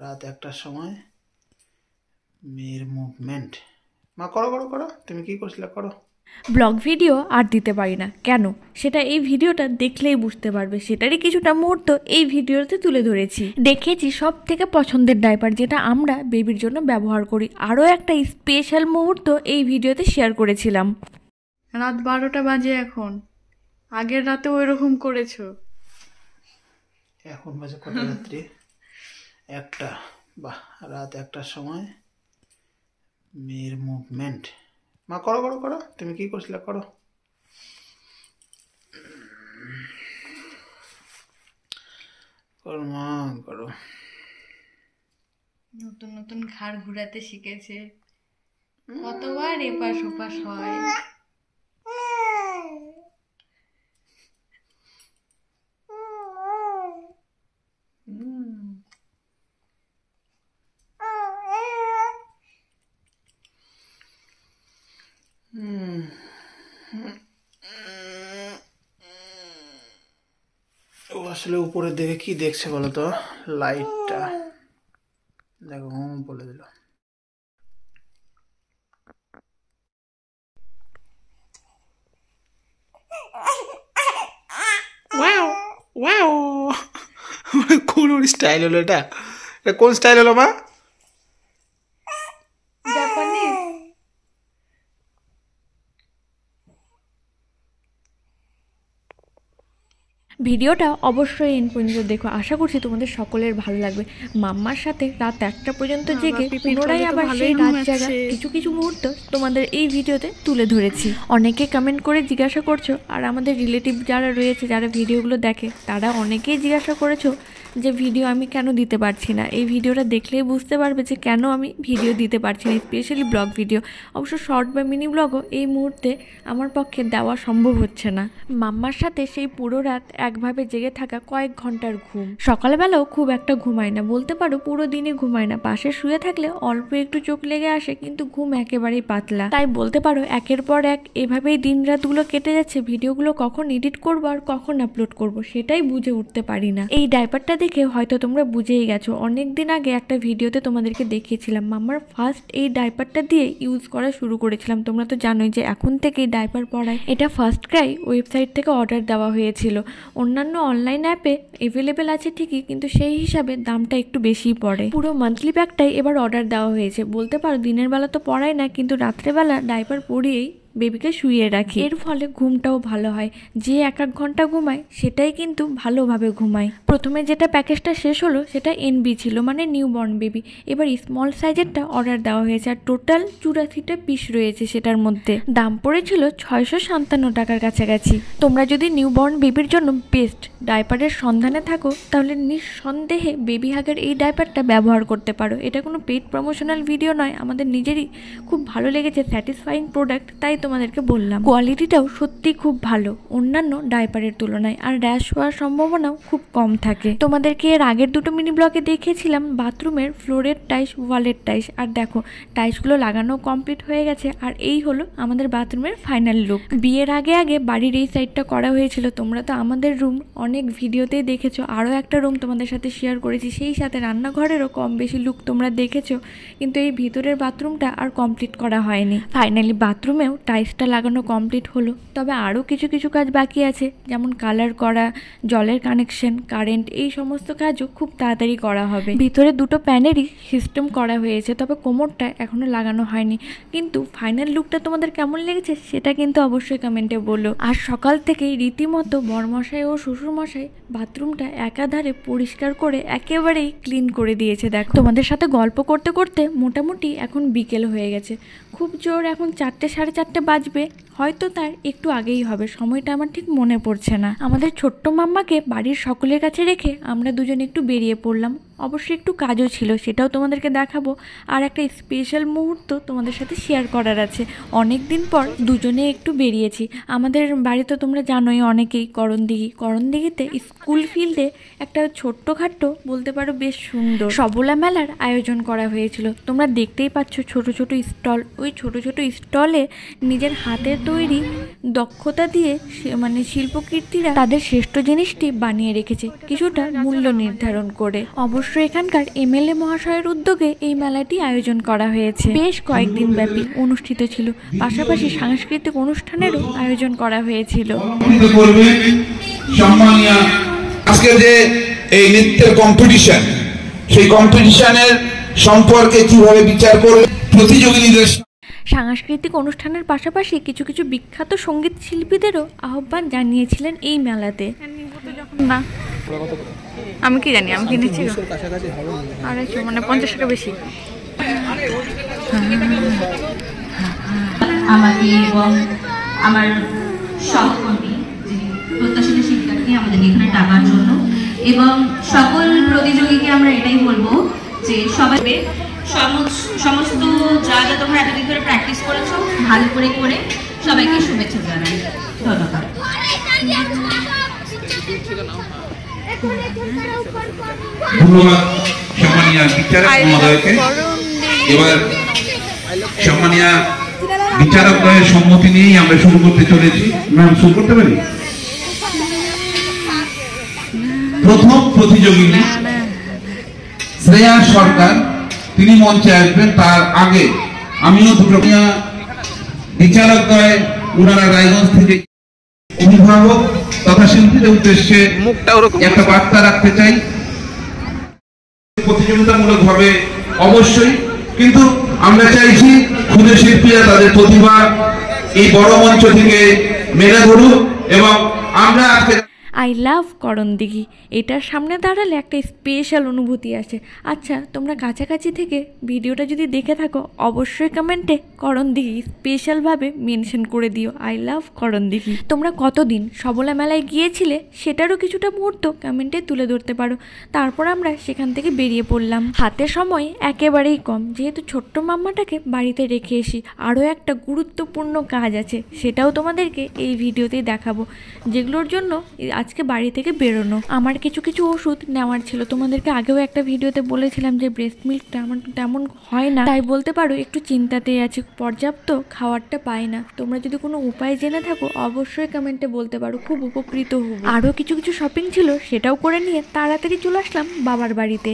রাত ১টার সময় মেয়ের মুভমেন্ট। মা করো করো করো, তুমি কি করছিলে করো। ব্লগ ভিডিও আর দিতে পারি না কেন, সেটা এই ভিডিওটা দেখলেই বুঝতে পারবে। সেটারই কিছুটা মুহূর্ত এই ভিডিওতে তুলে ধরেছি। দেখিয়েছি সব থেকে পছন্দের ডাইপার, যেটা আমরা বেবির জন্য ব্যবহার করি। আরও একটা স্পেশাল মুহূর্ত এই ভিডিওতে শেয়ার করেছিলাম। রাত 12টা বাজে এখন, আগের রাতে ওই রকম করেছো? এখন বাজে কটা রাত্রি? ১টা। বাহ, রাত ১টার সময় মেয়ের মুভমেন্ট। মা করো করো করো, তুমি কি করছিলে করো। করো মা করো। নতুন নতুন ঘাড় ঘুরাতে শিখেছে, কতবার এপাশ ওপাশ হয়। ও আসলে উপরে দেখে কি দেখছে বলো তো? লাইটটা দেখো, বলে দিল। ওয়াও ওয়াও, কোন স্টাইল হলো এটা? এটা কোন স্টাইল হলো মা? জাপানিজ। ভিডিওটা অবশ্যই এন্ড পর্যন্ত দেখো, আশা করছি তোমাদের সকলের ভালো লাগবে। মাম্মার সাথে রাত 1টা পর্যন্ত জেগে পুনরায় আবার সেই রাত জাগা কিছু কিছু মুহূর্ত তোমাদের এই ভিডিওতে তুলে ধরেছি। অনেকে কমেন্ট করে জিজ্ঞাসা করছো, আর আমাদের রিলেটিভ যারা রয়েছে, যারা ভিডিওগুলো দেখে, তারা অনেকেই জিজ্ঞাসা করেছো যে ভিডিও আমি কেন দিতে পারছি না। এই ভিডিওটা দেখলেই বুঝতে পারবে যে কেন আমি ভিডিও দিতে পারছি না, স্পেশালি ব্লগ ভিডিও। অবশ্য শর্ট বা মিনি ব্লগও এই মুহূর্তে আমার পক্ষে দেওয়া সম্ভব হচ্ছে না। মাম্মার সাথে সেই পুরো রাত একভাবে জেগে থাকা, কয়েক ঘন্টার ঘুম। সকালবেলাও খুব একটা ঘুমায় না, বলতে পারো পুরো দিনই ঘুমায় না। পাশে শুয়ে থাকলে অল্প একটু চোখ লেগে আসে, কিন্তু ঘুম একেবারেই পাতলা। তাই বলতে পারো একের পর এক এভাবেই দিন রাতগুলো কেটে যাচ্ছে। ভিডিওগুলো কখন এডিট করবো আর কখন আপলোড করব সেটাই বুঝে উঠতে পারি না। এই ডাইপারটা দেখে হয়তো তোমরা বুঝেই গেছো, অনেক দিন আগে একটা ভিডিওতে তোমাদেরকে দেখিয়েছিলাম মাম্মার ফার্স্ট এই ডাইপারটা দিয়ে ইউজ করা শুরু করেছিলাম। তোমরা তো জানোই যে এখন থেকে এই ডাইপার পরাই। এটা ফার্স্ট ক্রাই ওয়েবসাইট থেকে অর্ডার দেওয়া হয়েছিল। অন্যান্য অনলাইন অ্যাপে অ্যাভেলেবেল আছে ঠিকই, কিন্তু সেই হিসাবে দামটা একটু বেশিই পড়ে। পুরো মান্থলি প্যাকটাই এবার অর্ডার দেওয়া হয়েছে। বলতে পারো দিনের বেলা তো পড়াই না, কিন্তু রাত্রেবেলা ডাইপার পরিয়েই বেবিকে শুইয়ে রাখি। এর ফলে ঘুমটাও ভালো হয়। যে 1-1 ঘন্টা ঘুমায় সেটাই কিন্তু ভালোভাবে ঘুমায়। প্রথমে যেটা প্যাকেজটা শেষ হলো সেটা এনবি ছিল, মানে নিউ বর্ন বেবি। এবার স্মল সাইজেরটা অর্ডার দেওয়া হয়েছে, আর টোটাল 84টা পিস রয়েছে। সেটার মধ্যে দাম পড়েছিল 657 টাকার কাছাকাছি। তোমরা যদি নিউ বর্ন বেবির জন্য বেস্ট ডাইপারের সন্ধানে থাকো, তাহলে নিঃসন্দেহে বেবি হাগের এই ডাইপারটা ব্যবহার করতে পারো। এটা কোনো পেইড প্রমোশনাল ভিডিও নয়, আমাদের নিজেরই খুব ভালো লেগেছে, স্যাটিসফাইং প্রোডাক্ট, তাই তোমাদেরকে বললাম। কোয়ালিটিটাও সত্যি খুব ভালো অন্যান্য ডাইপারের তুলনায়, আর র্যাশ হওয়ার সম্ভাবনাও খুব কম থাকে। তোমাদেরকে এর আগের দুটো মিনি ব্লগে দেখিয়েছিলাম বাথরুমের ফ্লোরের টাইলস, ওয়ালের টাইলস, আর দেখো টাইলসগুলো লাগানো কমপ্লিট হয়ে গেছে। আর এই হলো আমাদের বাথরুমের ফাইনাল লুক। বিয়ের আগে আগে বাড়ির এই সাইডটা করা হয়েছিল। তোমরা তো আমাদের রুম অনেক ভিডিওতেই দেখেছো, আরও একটা রুম তোমাদের সাথে শেয়ার করেছি, সেই সাথে রান্নাঘরেরও কম বেশি লুক তোমরা দেখেছো। কিন্তু এই ভিতরের বাথরুমটা আর কমপ্লিট করা হয়নি। ফাইনালি বাথরুমেও টাইলসটা লাগানো কমপ্লিট হলো, তবে আরও কিছু কিছু কাজ বাকি আছে, যেমন কালার করা, জলের কানেকশন, কারেন্ট, এই সমস্ত কাজও খুব তাড়াতাড়ি করা হবে। ভিতরে দুটো প্যানেরই সিস্টেম করা হয়েছে, তবে কোমরটা এখনও লাগানো হয়নি। কিন্তু ফাইনাল লুকটা তোমাদের কেমন লেগেছে সেটা কিন্তু অবশ্যই কমেন্টে বলো। আর সকাল থেকেই রীতিমতো বরমশাই ও শ্বশুরমশাই বাথরুমটা একাধারে পরিষ্কার করে একেবারেই ক্লিন করে দিয়েছে। দেখো তোমাদের সাথে গল্প করতে করতে মোটামুটি এখন বিকেল হয়ে গেছে। খুব জোর এখন 4টে 4:30 বাজবে, হয়তো তার একটু আগেই হবে, সময়টা আমার ঠিক মনে পড়ছে না। আমাদের ছোট্ট মাম্মাকে বাড়ির সকলের কাছে রেখে আমরা দুজন একটু বেরিয়ে পড়লাম। অবশ্যই একটু কাজও ছিল, সেটাও তোমাদেরকে দেখাবো। আর একটা স্পেশাল মুহূর্ত তোমাদের সাথে শেয়ার করার আছে। অনেক দিন পর দুজনে একটু বেরিয়েছি। আমাদের বাড়িতে তোমরা জানোই অনেকেই করণদিঘিতে স্কুল ফিল্ডে একটা ছোট্টখাট্টো, বলতে পারো বেশ সুন্দর সবলা মেলার আয়োজন করা হয়েছিল। তোমরা দেখতেই পাচ্ছ ছোট ছোট স্টল। ওই ছোট ছোট স্টলে নিজের হাতের তৈরি দক্ষতা দিয়ে মানে শিল্পকীর্তিরা তাদের শ্রেষ্ঠ জিনিসটি বানিয়ে রেখেছে, কিছুটা মূল্য নির্ধারণ করে। অবশ্য অবশ্যই এখানকার এমএলএ মহাশয়ের উদ্যোগে এই মেলাটি আয়োজন করা হয়েছে। বেশ কয়েকদিন ব্যাপী অনুষ্ঠিত ছিল, পাশাপাশি সাংস্কৃতিক অনুষ্ঠানেরও আয়োজন করা হয়েছিল। আজকে যে এই নৃত্যের কম্পিটিশন, সেই কম্পিটিশনের সম্পর্কে কিভাবে বিচার করবে প্রতিযোগীদের। সাংস্কৃতিক অনুষ্ঠানের পাশাপাশি কিছু কিছু বিখ্যাত সঙ্গীত শিল্পীদেরও আহ্বান জানিয়েছিলেন এই মেলাতে। না আমি কি জানি, আমি কিনেছি আড়াইশো, মানে 50 টাকা বেশি। আমাকে এবং আমার সহকর্মী প্রত্যাশিত শিক্ষার্থী আমাদের এখানে টাকার জন্য, এবং সকল প্রতিযোগীকে আমরা এটাই বলবো যে সবাই সমস্ত যা যা তোমরা এতদিন ধরে প্র্যাকটিস করেছো ভালো করে করে সবাইকে শুভেচ্ছা জানাই। ধন্যবাদ। ধন্যবাদ সম্মানীয় বিচারক মহোদয়কে। এবার সম্মানীয় বিচারকদের সম্মতি নিয়েই আমরা শুরু করতে চলেছি। ম্যাম, শুরু করতে পারি? প্রথম প্রতিযোগিনী শ্রেয়া সরকার, তিনি মঞ্চে আসবেন। তার আগে আমিও দুটো বিচারকদ্বয় ওনারা রায়গঞ্জ থেকে অভিভাবক তথা শিল্পীদের উদ্দেশ্যে একটা বার্তা রাখতে চাই। প্রতিযোগিতামূলক ভাবে অবশ্যই, কিন্তু আমরা চাইছি ক্ষুদে শিল্পীরা তাদের প্রতিভা এই বড় মঞ্চ থেকে মেলে ধরুক। এবং আমরা আজকে আই লাভ করণদিঘি, এটার সামনে দাঁড়ালে একটা স্পেশাল অনুভূতি আসে। আচ্ছা, তোমরা কাছাকাছি থেকে ভিডিওটা যদি দেখে থাকো অবশ্যই কমেন্টে করণদিঘি স্পেশালভাবে মেনশন করে দিও, আই লাভ করণদিঘি। তোমরা কতদিন সবলা মেলায় গিয়েছিলে সেটারও কিছুটা মুহূর্ত কমেন্টে তুলে ধরতে পারো। তারপর আমরা সেখান থেকে বেরিয়ে পড়লাম। হাতে সময় একেবারেই কম, যেহেতু ছোট্ট মাম্মাটাকে বাড়িতে রেখে এসি। আরও একটা গুরুত্বপূর্ণ কাজ আছে, সেটাও তোমাদেরকে এই ভিডিওতেই দেখাবো, যেগুলোর জন্য আজকে বাড়ি থেকে বেরোনো। আমার কিছু কিছু ওষুধ নেওয়ার ছিল, তোমাদেরকে আগেও একটা ভিডিওতে বলেছিলাম যে ব্রেস্ট মিল্কটা আমার তেমন হয় না, তাই বলতে পারো একটু চিন্তাতেই আছি, পর্যাপ্ত খাবারটা পাই না। তোমরা যদি কোনো উপায় জেনে থাকো অবশ্যই কমেন্টে বলতে পারো, খুব উপকৃত হব। আরও কিছু কিছু শপিং ছিল, সেটাও করে নিয়ে তাড়াতাড়ি চলে আসলাম বাবার বাড়িতে।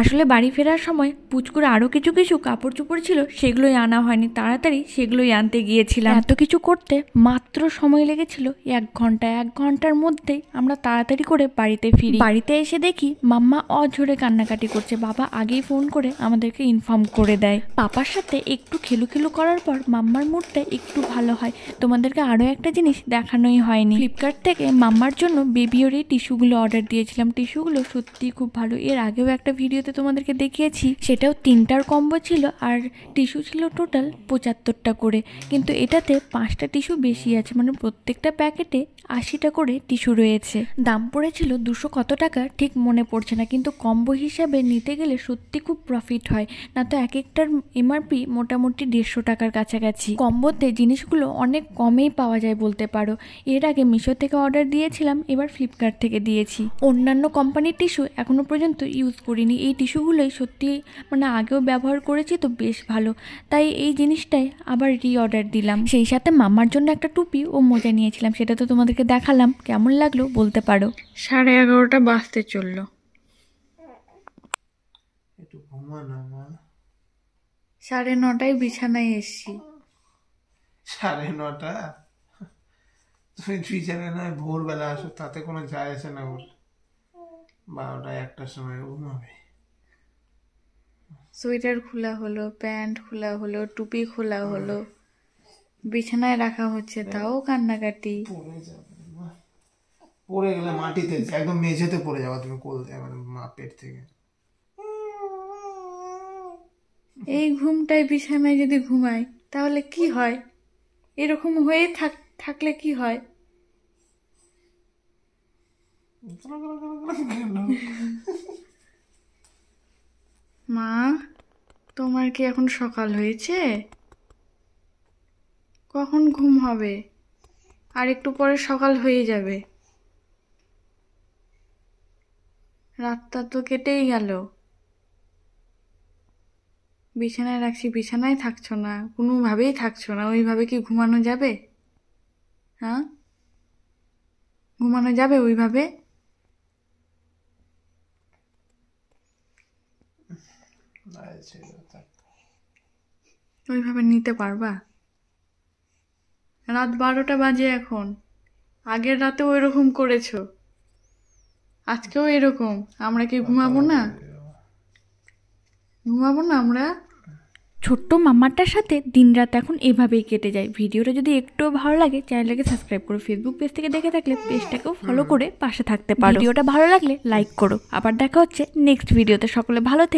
আসলে বাড়ি ফেরার সময় পুচকুর আরও কিছু কিছু কাপড় চোপড় ছিল, সেগুলোই আনা হয়নি, তাড়াতাড়ি সেগুলোই আনতে গিয়েছিলাম। এত কিছু করতে মাত্র সময় লেগেছিল 1 ঘন্টা। 1 ঘন্টার মধ্যেই আমরা তাড়াতাড়ি করে বাড়িতে ফিরি। বাড়িতে এসে দেখি মাম্মা অঝরে কান্নাকাটি করছে। বাবা আগেই ফোন করে আমাদেরকে ইনফর্ম করে দেয়। পাপার সাথে একটু খেলু করার পর মাম্মার মুডটা একটু ভালো হয়। তোমাদেরকে আরও একটা জিনিস দেখানোই হয়নি, ফ্লিপকার্ট থেকে মাম্মার জন্য বেবিওর এই টিস্যুগুলো অর্ডার দিয়েছিলাম। টিস্যুগুলো সত্যিই খুব ভালো। এর আগেও একটা ভিডিওতে তোমাদেরকে দেখিয়েছি, সেটাও 3টার কম্বো ছিল আর টিস্যু ছিল টোটাল 75টা করে, কিন্তু এটাতে 5টা টিস্যু বেশি আছে, মানে প্রত্যেকটা প্যাকেটে 80টা করে টিস্যু রয়েছে। দাম পড়েছিল 200 কত টাকা ঠিক মনে পড়ছে না, কিন্তু কম্বো হিসাবে নিতে গেলে সত্যি খুব প্রফিট হয়। না তো এক একটার এমআরপি মোটামুটি 150 টাকার কাছাকাছি। কম্বোতে জিনিসগুলো অনেক কমেই পাওয়া যায় বলতে পারো। এর আগে মিশো থেকে অর্ডার দিয়েছিলাম, এবার ফ্লিপকার্ট থেকে দিয়েছি। অন্যান্য কোম্পানির টিস্যু এখনো পর্যন্ত ইউজ করিনি। এই টিস্যুগুলোই সত্যি মানে আগেও ব্যবহার করেছি তো বেশ ভালো, তাই এই জিনিসটাই আবার অর্ডার দিলাম। সেই সাথে মামার জন্য একটা টুপি ও মোজা নিয়েছিলাম, সেটা তো তোমাদেরকে দেখালাম। কেমন লাগলো বলতে পারো। 11:30 বাজতে চললো। একটু ঘুমা না মা। 9:30 বিছানায় এসছি। 9:30? তুমি বিছানায় নয় ভোরবেলা আসো, তাতে কোনো যায় আসে না। ওর 12টা 1টার সময় ঘুমাবে। সোয়েটার খোলা হলো, প্যান্ট খোলা হলো, টুপি খোলা হলো, বিছানায় রাখা হচ্ছে, তাও কান্নাকাটি। পড়ে গেলে মাটিতে একদম মেঝেতে পড়ে যাওয়া, তুমি কোল মানে মা পেট থেকে। এই ঘুমটাই বিছানায় যদি ঘুমাই তাহলে কি হয়? এরকম হয়ে থাকলে কি হয়? মা, তোমার কি এখন সকাল হয়েছে? কখন ঘুম হবে? আর একটু পরে সকাল হয়ে যাবে। রাতটা তো কেটেই গেল। বিছানায় রাখছি, বিছানায় থাকছো না, কোনোভাবেই থাকছো না। ওইভাবে কি ঘুমানো যাবে? হ্যাঁ, ঘুমানো যাবে ওইভাবে? ওইভাবে নিতে পারবা? রাত 12টা বাজে এখন, আগের রাতেও এরকম করেছো, আজকেও এরকম। আমরা কি ঘুমাবো না? ঘুমাবো না আমরা? ছোট্ট মাম্মাটার সাথে দিনরাত এখন এভাবেই কেটে যায়। ভিডিওটা যদি একটুও ভালো লাগে চ্যানেলটাকে সাবস্ক্রাইব করো, ফেসবুক পেজ থেকে দেখে থাকলে পেজটাকেও ফলো করে পাশে থাকতে পারো। ভিডিওটা ভালো লাগলে লাইক করো। আবার দেখা হচ্ছে নেক্সট ভিডিওতে। সকলে ভালো থেকে